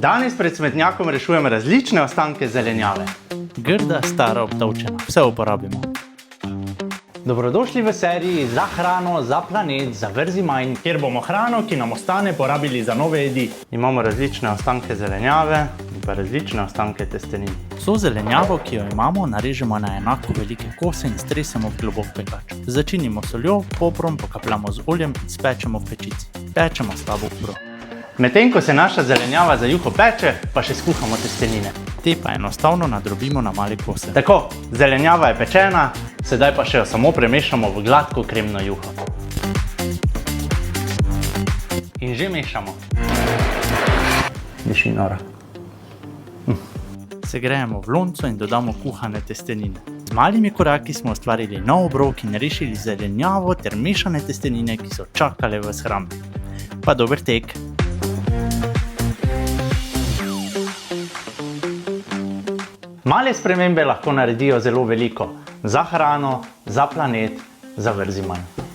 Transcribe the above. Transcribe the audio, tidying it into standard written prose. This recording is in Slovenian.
Danes pred smetnjakom rešujemo različne ostanke zelenjave. Grda, stara, obdavčena, vse uporabimo. Dobrodošli v seriji Za hrano, za planet, za vrzi manj, kjer bomo hrano, ki nam ostane, porabili za nove jedi. Imamo različne ostanke zelenjave in pa različne ostanke testenin. Vso zelenjavo, ki jo imamo, narežemo na enako velike kose in stresemo v globok pekač. Začinimo s soljo, poprom, pokapljamo z oljem in spečemo v pečici. Pečemo slabo uro. Medtem ko se naša zelenjava za juho peče, pa še skuhamo testenine. Te pa enostavno nadrobimo na male kose. Tako, zelenjava je pečena, sedaj pa še jo samo premešamo v gladko kremno juho. In že mešamo. Diši nora. Segrejemo v loncu in dodamo kuhane testenine. Z malimi koraki smo ustvarili nov obrok in rešili zelenjavo ter mešane testenine, ki so čakale v shrambi. Pa dober tek! Male spremembe lahko naredijo zelo veliko. Za hrano, za planet, za vrzi manj.